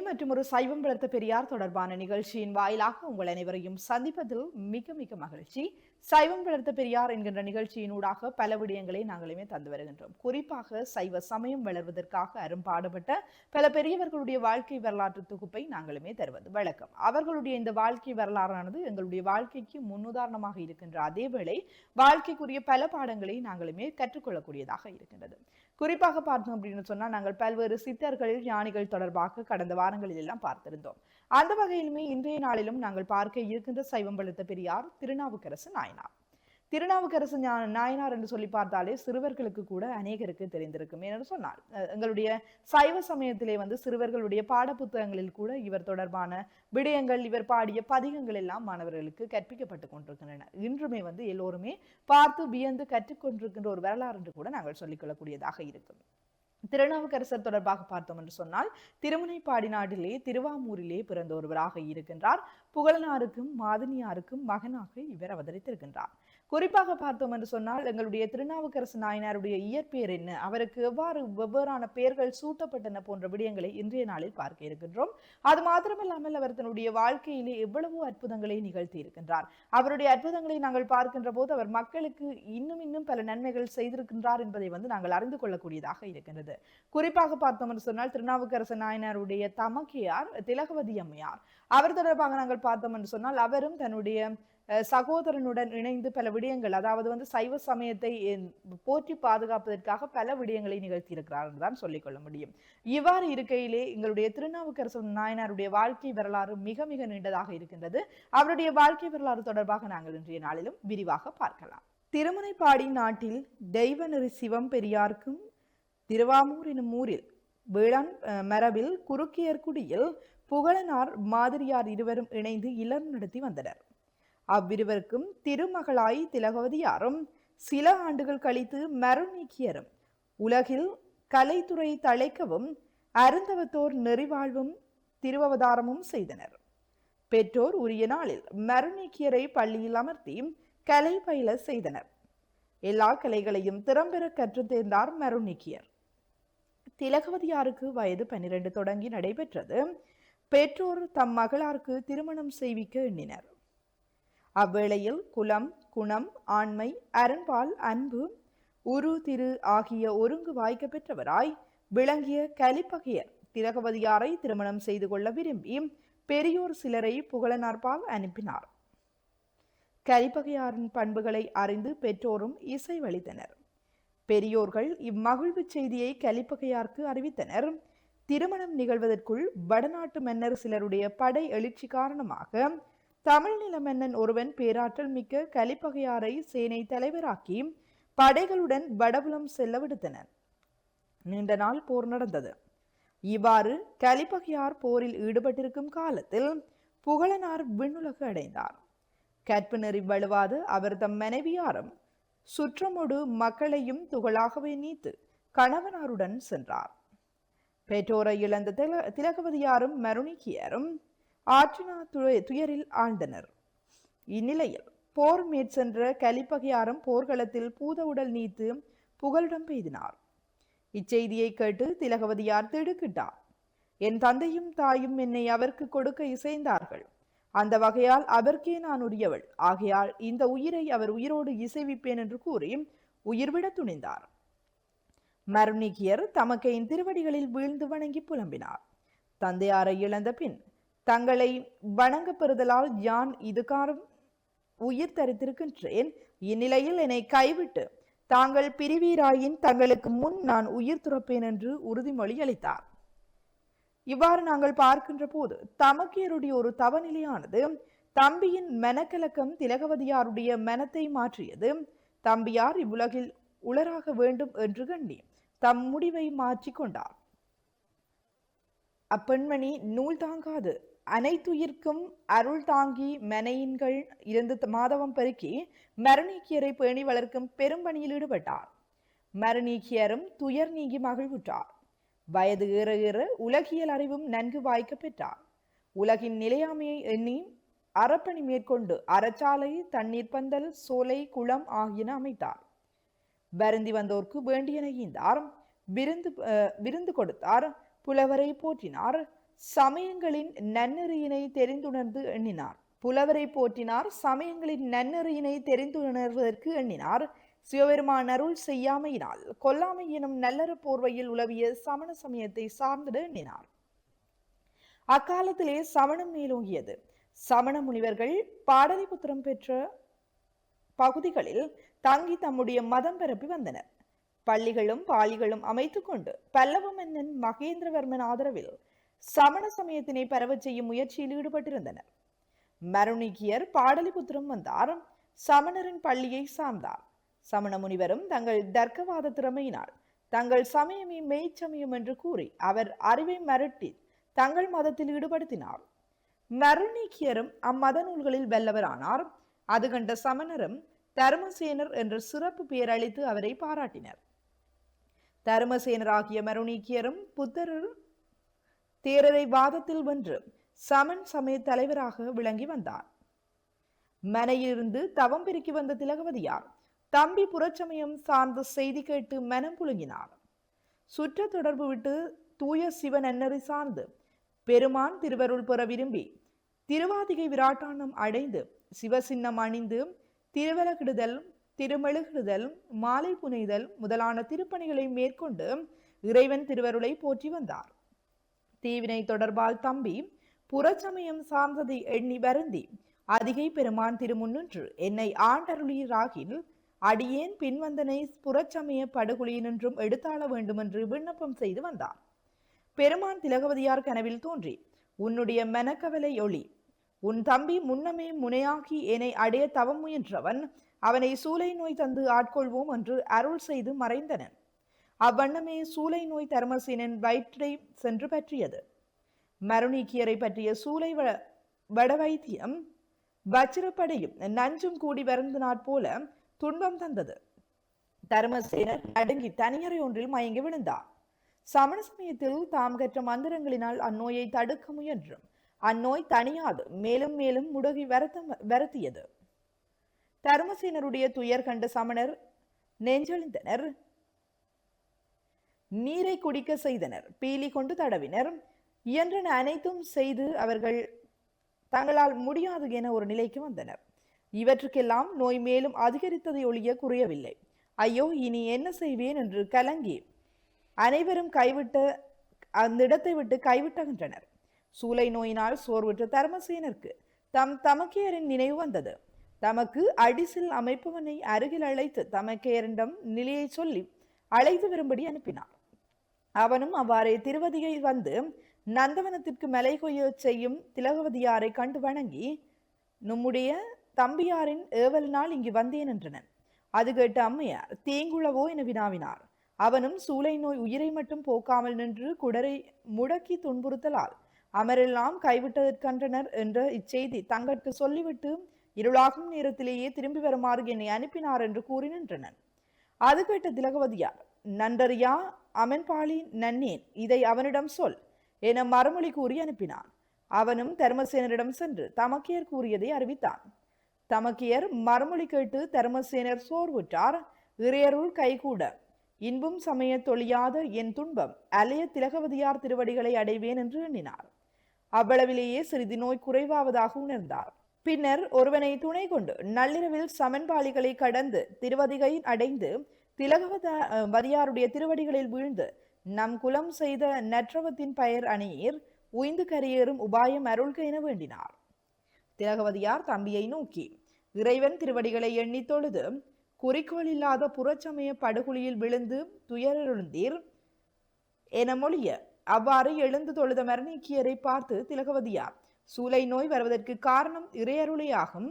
மற்றும் ஒரு சைவம் வளர்த்த பெரியார் தொடர்பான நிகழ்ச்சியின் வாயிலாக உங்கள் அனைவரையும் சந்திப்பதில் மிக மிக மகிழ்ச்சி. சைவம் வளர்த்த பெரியார் என்கின்ற நிகழ்ச்சியினூடாக பல விடயங்களை நாங்களுமே தந்து வருகின்றோம். குறிப்பாக சைவ சமயம் வளர்வதற்காக அரும்பாடுபட்ட பல பெரியவர்களுடைய வாழ்க்கை வரலாற்று தொகுப்பை நாங்களுமே தருவது வழக்கம். அவர்களுடைய இந்த வாழ்க்கை வரலாறானது எங்களுடைய வாழ்க்கைக்கு முன்னுதாரணமாக இருக்கின்ற அதேவேளை வாழ்க்கைக்குரிய பல பாடங்களை நாங்களுமே கற்றுக்கொள்ளக்கூடியதாக இருக்கின்றது. குறிப்பாக பார்த்தோம் அப்படின்னு சொன்னா நாங்கள் பல்வேறு சித்தர்கள் ஞானிகள் தொடர்பாக கடந்த வாரங்களில் எல்லாம் பார்த்திருந்தோம். அந்த வகையிலுமே இன்றைய நாளிலும் நாங்கள் பார்க்க இருக்கின்ற சைவம் வளர்த்த பெரியார் திருநாவுக்கரசு நாயனார். திருநாவுக்கரசு நாயனார் என்று சொல்லி பார்த்தாலே சிறுவர்களுக்கு கூட அநேகருக்கு தெரிந்திருக்கும். ஏன்னு சொன்னால் எங்களுடைய சைவ சமயத்திலே சிறுவர்களுடைய பாட புத்தகங்களில் கூட இவர் தொடர்பான விடயங்கள், இவர் பாடிய பதிகங்கள் எல்லாம் மாணவர்களுக்கு கற்பிக்கப்பட்டு கொண்டிருக்கின்றன. இன்றுமே எல்லோருமே பார்த்து வியந்து கற்றுக்கொண்டிருக்கின்ற ஒரு வரலாறு என்று கூட நாங்கள் சொல்லிக்கொள்ளக்கூடியதாக இருக்கும். திருநாவுக்கரசர் தொடர்பாக பார்த்தோம் என்று சொன்னால் திருமுனைப்பாடி நாட்டிலே திருவாமூரிலே பிறந்த ஒருவராக இருக்கின்றார். புகழனாருக்கும் மாதினியாருக்கும் மகனாக இவர் அவதரித்திருக்கின்றார். குறிப்பாக பார்த்தோம் என்று சொன்னால் எங்களுடைய திருநாவுக்கரசு நாயனாருடைய இயற்பெயர் என்ன, அவருக்கு எவ்வாறு வெவ்வேறான பெயர்கள் சூட்டப்பட்டன போன்ற விடயங்களை இன்றைய நாளில் பார்க்க இருக்கின்றோம். அது மாத்திரமல்லாமல் அவர் தன்னுடைய வாழ்க்கையிலே எவ்வளவோ அற்புதங்களை நிகழ்த்தி இருக்கின்றார். அவருடைய அற்புதங்களை நாங்கள் பார்க்கின்ற போது அவர் மக்களுக்கு இன்னும் பல நன்மைகள் செய்திருக்கின்றார் என்பதை நாங்கள் அறிந்து கொள்ளக்கூடியதாக இருக்கின்றது. குறிப்பாக பார்த்தோம் என்று சொன்னால் திருநாவுக்கரசு நாயனாருடைய தமக்கையார் திலகவதி அம்மையார், அவர் தொடர்பாக நாங்கள் பார்த்தோம் என்று சொன்னால் அவரும் தன்னுடைய சகோதரனுடன் இணைந்து பல விடயங்கள், அதாவது சைவ சமயத்தை போற்றி பாதுகாப்பதற்காக பல விடயங்களை நிகழ்த்தி இருக்கிறார் என்றுதான் சொல்லிக்கொள்ள முடியும். இவ்வாறு இருக்கையிலே எங்களுடைய திருநாவுக்கரசு நாயனாருடைய வாழ்க்கை வரலாறு மிக மிக நீண்டதாக இருக்கின்றது. அவருடைய வாழ்க்கை வரலாறு தொடர்பாக நாங்கள் இன்றைய நாளிலும் விரிவாக பார்க்கலாம். திருமுனைப்பாடி நாட்டில் தெய்வநெறி சிவம் பெரியாருக்கும் திருவாமூர் எனும் ஊரில் வேளாண் மரபில் குறுக்கியர் குடியில் புகழனார் மாதிரியார் இருவரும் இணைந்து இல்லம் நடத்தி வந்தனர். அவ்விருவருக்கும் திருமகளாய் திலகவதியாரும் சில ஆண்டுகள் கழித்து மருநீக்கியரும் உலகில் கலைத்துறை தழைக்கவும் அருந்தவத்தோர் நெறிவாழ்வும் திருவவதாரமும் செய்தனர். பெற்றோர் உரிய நாளில் மருநீக்கியரை பள்ளியில் அமர்த்தி கலை பயில செய்தனர். எல்லா கலைகளையும் திறம்பெற கற்று தேர்ந்தார் மருநீக்கியர். திலகவதியாருக்கு வயது 12 தொடங்கி நடைபெற்றது. பெற்றோர் தம் மகளாருக்கு திருமணம் செய்விக்க எண்ணினர். அவ்வேளையில் குலம், குணம், ஆண்மை, அருண்பால், அன்பு, உரு, திரு ஆகிய ஒருங்கு வாய்க்க பெற்றவராய் விளங்கிய கலிப்பகையர் திலகவதியாரை திருமணம் செய்து கொள்ள விரும்பி பெரியோர் சிலரை புகழனார்பால் அனுப்பினார். கலிப்பகையாரின் பண்புகளை அறிந்து பெற்றோரும் இசைவளித்தனர். பெரியோர்கள் இம்மகிழ்வு செய்தியை கலிப்பகையாருக்கு அறிவித்தனர். திருமணம் நிகழ்வதற்குள் வடநாட்டு மன்னர் சிலருடைய படை எழுச்சி காரணமாக தமிழ் நில மன்னன் ஒருவன் பேராற்றல் மிக்க கலிப்பகையாரை சேனை தலைவராக்கி படைகளுடன் வடபுலம் செல்ல விடுத்தனர். நீண்ட நாள் போர் நடந்தது. இவ்வாறு கலிப்பகையார் போரில் ஈடுபட்டிருக்கும் காலத்தில் புகழனார் விண்ணுலகு அடைந்தார். கற்பு நெறி வலுவாது அவர் தம் மனைவியாரும் சுற்றமொடு மக்களையும் துகளாகவே நீத்து கணவனாருடன் சென்றார். பெற்றோரை இழந்த திலகவதியாரும் மருணிக்கியரும் ஆற்றினா துயரில் ஆழ்ந்தனர். இந்நிலையில் போர் மேற்சென்ற கலிப்பகையாரும் போர்க்களத்தில் பூத உடல் நீத்து புகலிடம் பெய்தினார். இச்செய்தியை கேட்டு திலகவதியார் திடுக்கிட்டார். என் தந்தையும் தாயும் என்னை அவருக்கு கொடுக்க இசைந்தார்கள். அந்த வகையால் அவருக்கே நான் உரியவள். ஆகையால் இந்த உயிரை அவர் உயிரோடு இசைவிப்பேன் என்று கூறி உயிர்விட துணிந்தார். மருநீக்கியர் தமக்கையின் திருவடிகளில் வீழ்ந்து வணங்கி புலம்பினார். தந்தையாரை இழந்த பின் தங்களை வணங்க பெறுதலால் யான் இதுகாரும் உயிர் தரித்திருக்கின்றேன். இந்நிலையில் என்னை கைவிட்டு தாங்கள் பிரிவீராயின் தங்களுக்கு முன் நான் உயிர் துறப்பேன் என்று உறுதிமொழி அளித்தார். இவ்வாறு நாங்கள் பார்க்கின்ற போது தமக்கையருடைய ஒரு தவநிலையானது தம்பியின் மனக்கலக்கம் திலகவதியாருடைய மனத்தை மாற்றியது. தம்பியார் இவ்வுலகில் உளராக வேண்டும் என்று கண்டி தம் முடிவை மாற்றி கொண்டார். அப்பெண்மணி நூல் தாங்காது அனைத்துயிர்க்கும் அருள் தாங்கி மனையின்கள் இருந்து மாதவம் பெருக்கி மருநீக்கியரை பேணி வளர்க்கும் பெரும்பணியில் ஈடுபட்டார். மருநீக்கியரும் துயர் நீங்கி மகிழ்வுற்றார். வயது ஏற ஏற உலகியல் அறிவும் நன்கு வாய்க்க பெற்றார். உலகின் நிலையாமையை எண்ணி அறப்பணி மேற்கொண்டு அறச்சாலை, தண்ணீர் பந்தல், சோலை, குளம் ஆகியன அமைத்தார். வருந்தி வந்தோர்க்கு வேண்டியன ஈந்தார். விருந்து கொடுத்தார். புலவரை போற்றினார். சமயங்களின் நன்னெறியினை தெரிந்துணர்ந்து எண்ணினார். புலவரை போற்றினார். சமயங்களின் நன்னெறியினை தெரிந்துணர்வதற்கு எண்ணினார். சிவபெருமான் அருள் செய்யாமையினால் கொல்லாமை எனும் நல்லற போர்வையில் உலவிய சமண சமயத்தை சார்ந்திட எண்ணினார். அக்காலத்திலே சமணம் மேலோங்கியது. சமண முனிவர்கள் பாடலிபுத்திரம் பெற்ற பகுதிகளில் தங்கி தம்முடைய மதம் பரப்பி வந்தனர். பள்ளிகளும் பாலிகளும் அமைத்துக் கொண்டு பல்லவ மன்னன் மகேந்திரவர்மன் ஆதரவில் சமண சமயத்தினை பரவச் செய்யும் முயற்சியில் ஈடுபட்டிருந்தனர். மருணிக்கியர் பாடலிபுத்திரம் வந்தார். சமணரின் பள்ளியை சார்ந்தார். சமண முனிவரும் தங்கள் தர்க்கவாத திறமையினால் தங்கள் சமயமே மெய்ச்சமயம் என்று கூறி அவர் அறிவை மரட்டி தங்கள் மதத்தில் ஈடுபடுத்தினார். மருணிக்கியரும் அம்மத நூல்களில் வல்லவரானார். அது கண்ட சமணரும் தர்மசேனர் என்ற சிறப்பு பெயர் அளித்து அவரை பாராட்டினர். தர்மசேனராகிய மருணிக்கியரும் புத்தர் தேரரை வாதத்தில் வென்று சமன் சமய தலைவராக விளங்கி வந்தார். மனையிலிருந்து தவம் பெருக்கி வந்த திலகவதியார் தம்பி புறச்சமயம் சார்ந்த செய்தி கேட்டு மனம் புழுங்கினார். சுற்ற தொடர்பு விட்டு தூய சிவ நன்னறி சார்ந்து பெருமான் திருவருள் பெற விரும்பி திருவாதிகை விராட்டானம் அடைந்து சிவசின்னம் அணிந்து திருவலகிடுதல், திருமெழுகிடுதல், மாலை புனைதல் முதலான திருப்பணிகளை மேற்கொண்டு இறைவன் திருவருளை போற்றி வந்தார். தீவினை தொடர்பால் தம்பி புறச்சமயம் சார்ந்ததை எண்ணி வருந்தி அதிகை பெருமான் திருமுன்னின்று என்னை ஆண்டருளீராகில் அடியேன் பின்வந்தனை புறச்சமய படுகொலியினின்றும் எடுத்தாள வேண்டுமென்று விண்ணப்பம் செய்து வந்தார். பெருமான் திலகவதியார் கனவில் தோன்றி, உன்னுடைய மனக்கவலை ஒளி, உன் தம்பி முன்னமே முனையாக்கி என்னை அடைய தவம் முயன்றவன், அவனை சூளை நோய் தந்து ஆட்கொள்வோம் என்று அருள் செய்து மறைந்தனன். அவ்வண்ணமே சூளை நோய் தர்மசேனன் வயிற்றை சென்று பற்றியது. மருணிக்கியரை பற்றிய சூளை வட வைத்தியம் வச்சிரப்படையும் நஞ்சும் கூடி வருந்தினாற் போல துன்பம் தந்தது. தர்மசேனர் நடுங்கி தனியறை ஒன்றில் மயங்கி விழுந்தார். சமண சமயத்தில் தாம் கற்ற மந்திரங்களினால் அந்நோயை தடுக்க முயன்றும் அந்நோய் தனியாது மேலும் மேலும் முடகி வருத்தியது. தர்மசேனருடைய துயர் கண்ட சமணர் நெஞ்செழுந்தனர். நீரை குடிக்க செய்தனர். பீலி கொண்டு தடவினர். இயன்றன அனைத்தும் செய்து அவர்கள் தங்களால் முடியாது என ஒரு நிலைக்கு வந்தனர். இவற்றுக்கெல்லாம் நோய் மேலும் அதிகரித்ததை ஒழிய குறையவில்லை. ஐயோ, இனி என்ன செய்வேன் என்று கலங்கி அனைவரும் அந்த இடத்தை விட்டு கைவிட்டுகின்றனர். சூளை நோயினால் சோர்வுற்ற தர்மசேனருக்கு தமக்கையரின் நினைவு வந்தது. தமக்கு அடிசில் அமைப்பவனை அருகில் அழைத்து தமக்கையரிடம் நிலையை சொல்லி அழைத்து வரும்படி அனுப்பினார். அவனும் அவ்வாறே திருவதியை வந்து நந்தவனத்திற்கு மலை கொய்ய செய்யும் திலகவதியாரை கண்டு வணங்கி, நம்முடைய தம்பியாரின் ஏவலினால் இங்கு வந்தேன் என்றனன். அது கேட்ட அம்மையார் தேங்குளவோ என வினாவினார். அவனும் சூளை நோய் உயிரை மட்டும் போக்காமல் நின்று குடரை முடக்கி துன்புறுத்தலால் அமரெல்லாம் கைவிட்டதற்கன்றனர் என்ற இச்செய்தி தங்களுக்கு சொல்லிவிட்டு இருளாகும் நேரத்திலேயே திரும்பி வருமாறு என்னை அனுப்பினார் என்று கூறி நின்றனர். அது கேட்ட திலகவதியார், நன்றறியா அமன்பாளி நன்னேன், இதை அவனிடம் சொல் என மறுமொழி கூறி அனுப்பினான். அவனும் தர்மசேனரிடம் சென்று தமக்கையர் கூறியதை அறிவித்தான். தமக்கையர் மறுமொழி கேட்டு தர்மசேனர் சோர்வுற்றார். இறையருள் கைகூட இன்பும் சமய தொழியாத என் துன்பம் அலைய திலகவதியார் திருவடிகளை அடைவேன் என்று எண்ணினார். அவ்வளவிலேயே சிறிது நோய் குறைவாவதாக உணர்ந்தார். பின்னர் ஒருவனை துணை கொண்டு நள்ளிரவில் சமன்பாளிகளை கடந்து திருவதிகை அடைந்து திலகவதியாருடைய திருவடிகளில் வீழ்ந்து, நம் குலம் செய்த நற்றவத்தின் பெயர் அணியீர், உய்ந்து கரையேறும் உபாயம் அருள்க என வேண்டினார். திலகவதியார் தம்பியை நோக்கி, இறைவன் திருவடிகளை எண்ணி தொழுது குறிக்கோள் இல்லாத புறச்சமய படுகொலியில் விழுந்து துயரெழுந்தீர் என மொழிய, அவ்வாறு எழுந்து தொழுத மருணிக்கியரை பார்த்து திலகவதியார், சூளை நோய் வருவதற்கு காரணம் இறையருளையாகும்,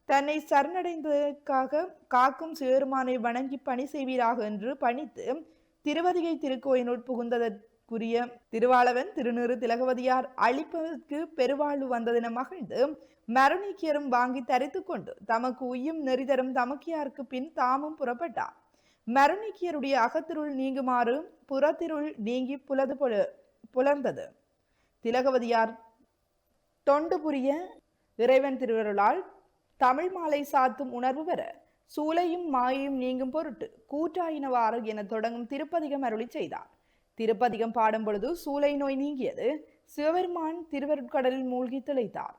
தன்னை சரணடைந்ததற்காக காக்கும் சிவருமானை வணங்கி பணி செய்வீராக என்று பணித்து திருவதிகை திருக்கோயினுள் புகுந்ததற்குரிய திருவாளவன் திருநீறு திலகவதியார் அழிப்பதற்கு பெருவாழ்வு வந்ததென மகிழ்ந்து மருணிக்கியரும் வாங்கி தரித்து கொண்டு தமக்கு உய்யும் நெறிதரும் தமக்கியாருக்கு பின் தாமும் புறப்பட்டார். மருணிக்கியருடைய அகத்திருள் நீங்குமாறு புறத்திருள் நீங்கி புலர்ந்தது. திலகவதியார் தொண்டு புரிய இறைவன் திருவருளால் தமிழ் மாலை சாத்தும் உணர்வு வர சூளையும் மாயையும் நீங்கும் பொருட்டு கூற்றாயினவாறு என தொடங்கும் திருப்பதிகம் அருளி செய்தார். திருப்பதிகம் பாடும் பொழுது சூளை நோய் நீங்கியது. சிவபெருமான் திருவருட்கடலில் மூழ்கி திளைத்தார்.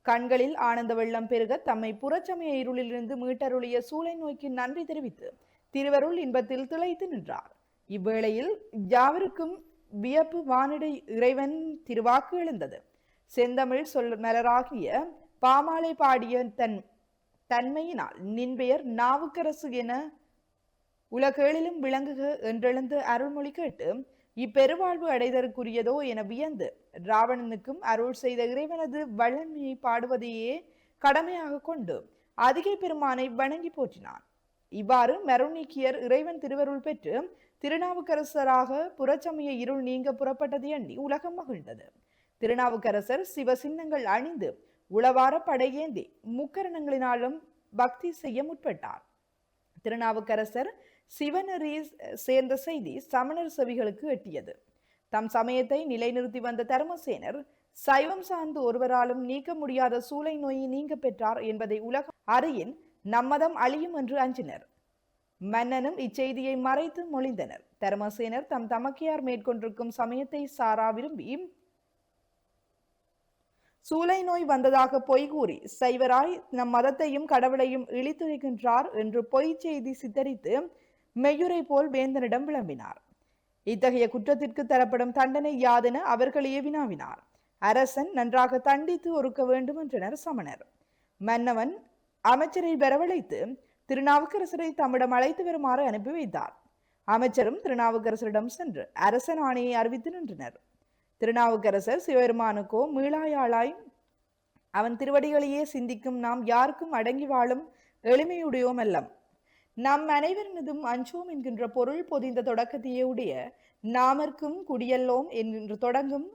கண்களில் ஆனந்த வெள்ளம் பெருக தம்மை புறச்சமய இருளிலிருந்து மீட்டருளிய சூளை நோய்க்கு நன்றி தெரிவித்து திருவருள் இன்பத்தில் திளைத்து நின்றார். இவ்வேளையில் யாவருக்கும் வியப்பு வானிடை இறைவன் திருவாக்கு எழுந்தது. செந்தமிழ் சொல் மலராகிய பாமாலை பாடிய தன்மையினால் நின்பெயர் நாவுக்கரசு என உலகேழிலும் விளங்குக என்றெழுந்த அருள்மொழி கேட்டு இப்பெருவாழ்வு அடைதற்குரியதோ என வியந்து ராவணனுக்கும் அருள் செய்த இறைவனது வல்லமையை பாடுவதையே கடமையாக கொண்டு அதிகை பெருமானை வணங்கி போற்றினான். இவ்வாறு மருநீக்கியர் இறைவன் திருவருள் பெற்று திருநாவுக்கரசராக புறச்சமய இருள் நீங்க புறப்பட்டது எண்ணி உலகம் மகிழ்ந்தது. திருநாவுக்கரசர் சிவ சின்னங்கள் அணிந்து உளவார படையேந்தி முக்கரணங்களினாலும் பக்தி செய்ய முற்பட்டார். திருநாவுக்கரசர் சிவனரி சேர்ந்த செய்தி சமணர் செவிகளுக்கு எட்டியது. தம் சமயத்தை நிலைநிறுத்தி வந்த தர்மசேனர் சைவம் சார்ந்து ஒருவராலும் நீக்க முடியாத சூளை நோயை நீங்க பெற்றார் என்பதை உலகம் அறியின் நம்மதம் அழியும் என்று அஞ்சினர். மன்னனும் இச்செய்தியை மறைத்து மொழிந்தனர். தர்மசேனர் தம் தமக்கையார் மேற்கொண்டிருக்கும் சமயத்தை சாரா விரும்பி சூளை நோய் வந்ததாக பொய் கூறி சைவராய் நம் மதத்தையும் கடவுளையும் இழித்துரைக்கின்றார் என்று பொய் செய்தி சித்தரித்து மெய்யுரை போல் வேந்தனிடம் விளம்பினார். இத்தகைய குற்றத்திற்கு தரப்படும் தண்டனை யாதென அவர்களையே வினாவினார். அரசன் நன்றாக தண்டித்து ஒருக்க வேண்டும் என்றனர் சமணர். மன்னவன் அமைச்சரை வரவழைத்து திருநாவுக்கரசரை தம்மிடம் அழைத்து வருமாறு அனுப்பி வைத்தார். அமைச்சரும் திருநாவுக்கரசரிடம் சென்று அரசன் ஆணையை அறிவித்து நின்றனர். திருநாவுக்கரசர் சிவபெருமானுக்கோ மீளாயாளாய் அவன் திருவடிகளையே சிந்திக்கும் நாம் யாருக்கும் அடங்கி வாழும் எளிமையுடையோம் அல்லம். நம் அனைவர் மீதும் அஞ்சோம் என்கின்ற பொருள் பொதிந்த தொடக்கத்தையே உடைய நாமர்க்கும் குடியல்லோம் என்று தொடங்கும்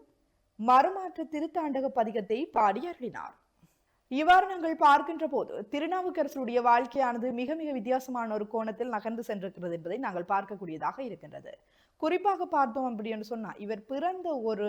மறுமாற்ற திருத்தாண்டக பதிகத்தை பாடி அருளினார். இவ்வாறு நாங்கள் பார்க்கின்ற போது திருநாவுக்கரசருடைய வாழ்க்கையானது மிக மிக வித்தியாசமான ஒரு கோணத்தில் நகர்ந்து சென்றிருக்கிறது என்பதை நாங்கள் பார்க்கக்கூடியதாக இருக்கின்றது. குறிப்பாக பார்த்தோம் அப்படி என்று சொன்னா இவர் பிறந்த ஒரு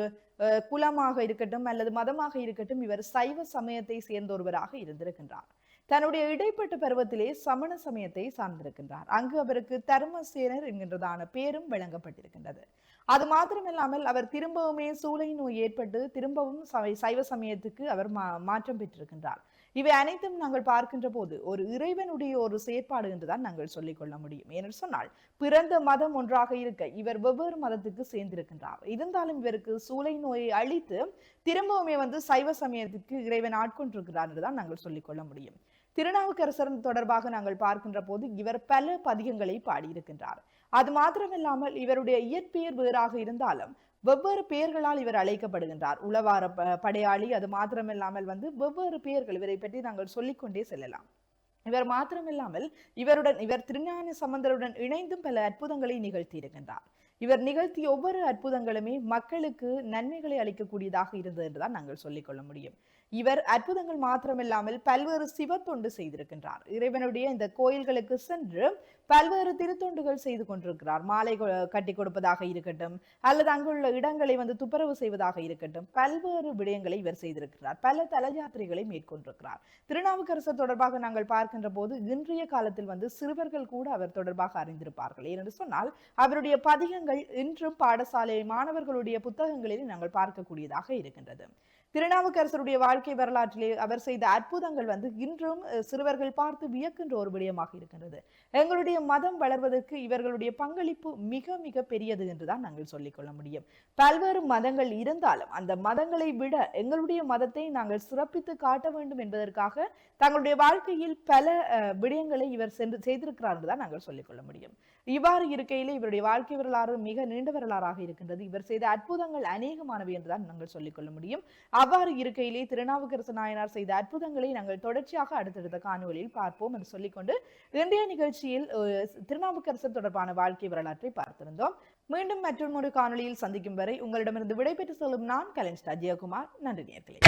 குலமாக இருக்கட்டும் அல்லது மதமாக இருக்கட்டும் இவர் சைவ சமயத்தை சேர்ந்த ஒருவராக இருந்திருக்கின்றார். தன்னுடைய இடைப்பட்ட பருவத்திலே சமண சமயத்தை சார்ந்திருக்கின்றார். அங்கு அவருக்கு தர்மசேனர் என்கின்றதான பேரும் வழங்கப்பட்டிருக்கின்றது. அது மாத்திரமில்லாமல் அவர் திரும்பவுமே சூளை நோய் ஏற்பட்டு திரும்பவும் சைவ சமயத்துக்கு அவர் மாற்றம் பெற்றிருக்கின்றார். இவை அனைத்தும் நாங்கள் பார்க்கின்ற போது ஒரு இறைவனுடைய ஒரு செயற்பாடு என்றுதான் நாங்கள் சொல்லிக் கொள்ள முடியும். ஏனென்று சொன்னால் பிறந்த மதம் ஒன்றாக இருக்க இவர் வெவ்வேறு மதத்துக்கு சேர்ந்திருக்கின்றார். இருந்தாலும் இவருக்கு சூளை நோயை அழித்து திரும்பவுமே சைவ சமயத்திற்கு இறைவன் ஆட்கொண்டிருக்கிறார் என்றுதான் நாங்கள் சொல்லிக் கொள்ள முடியும். திருநாவுக்கரசர் தொடர்பாக நாங்கள் பார்க்கின்ற போது இவர் பல பதிகங்களை பாடியிருக்கின்றார். அது மாத்திரமில்லாமல் இவருடைய இயற்பெயர் வேறாக இருந்தாலும் வெவ்வேறு பெயர்களால் இவர் அழைக்கப்படுகின்றார். உளவார படையாளி, அது மாத்திரமில்லாமல் வெவ்வேறு பெயர்கள் இவரை பற்றி நாங்கள் சொல்லிக்கொண்டே செல்லலாம். இவர் மாத்திரமில்லாமல் இவர் திருஞான சம்பந்தருடன் இணைந்தும் பல அற்புதங்களை நிகழ்த்தி இருக்கின்றார். இவர் நிகழ்த்திய ஒவ்வொரு அற்புதங்களுமே மக்களுக்கு நன்மைகளை அளிக்கக்கூடியதாக இருந்தது என்றுதான் நாங்கள் சொல்லிக் கொள்ள முடியும். இவர் அற்புதங்கள் மாத்திரமில்லாமல் பல்வேறு சிவ தொண்டு செய்திருக்கின்றார். இறைவனுடைய இந்த கோயில்களுக்கு சென்று பல்வேறு திருத்தொண்டுகள் செய்து கொண்டிருக்கிறார். மாலை கட்டி கொடுப்பதாக இருக்கட்டும் அல்லது அங்குள்ள இடங்களை துப்புரவு செய்வதாக இருக்கட்டும், பல்வேறு விடயங்களை இவர் செய்திருக்கிறார். பல தல யாத்திரைகளை மேற்கொண்டிருக்கிறார். திருநாவுக்கரசர் தொடர்பாக நாங்கள் பார்க்கின்ற போது இன்றைய காலத்தில் சிறுவர்கள் கூட அவர் தொடர்பாக அறிந்திருப்பார்கள். ஏனென்று சொன்னால் அவருடைய பதிகங்கள் இன்றும் பாடசாலை மாணவர்களுடைய புத்தகங்களில் நாங்கள் பார்க்கக்கூடியதாக இருக்கின்றது. திருநாவுக்கரசருடைய வாழ்க்கை வரலாற்றிலே அவர் செய்த அற்புதங்கள் இன்றும் சிறுவர்கள் பார்த்து வியக்கின்ற ஒரு விடயமாக இருக்கின்றது. எங்களுடைய மதம் வளர்வதற்கு இவர்களுடைய பங்களிப்பு மிக மிக பெரியது என்றுதான் நாங்கள் சொல்லிக் கொள்ள முடியும். பல்வேறு மதங்கள் இருந்தாலும் அந்த மதங்களை விட எங்களுடைய மதத்தை நாங்கள் சிறப்பித்து காட்ட வேண்டும் என்பதற்காக தங்களுடைய வாழ்க்கையில் பல விடயங்களை இவர் செய்திருக்கிறார் என்றுதான் நாங்கள் சொல்லிக் கொள்ள முடியும். இவ்வாறு இருக்கையிலே இவருடைய வாழ்க்கை வரலாறு மிக நீண்ட வரலாறாக இருக்கின்றது. இவர் செய்த அற்புதங்கள் அநேகமானவை என்றுதான் நாங்கள் சொல்லிக் கொள்ள முடியும். அவ்வாறு இருக்கையிலே திருநாவுக்கரசு நாயனார் செய்த அற்புதங்களை நாங்கள் தொடர்ச்சியாக அடுத்தடுத்த காணொலியில் பார்ப்போம் என்று சொல்லிக்கொண்டு இன்றைய நிகழ்ச்சியில் திருநாவுக்கரசர் தொடர்பான வாழ்க்கை வரலாற்றை பார்த்திருந்தோம். மீண்டும் மற்றொரு காணொலியில் சந்திக்கும் வரை உங்களிடமிருந்து விடைபெற்று செல்லும் நான் கலைஞர் அஜயகுமார். நன்றி நேயர்களே.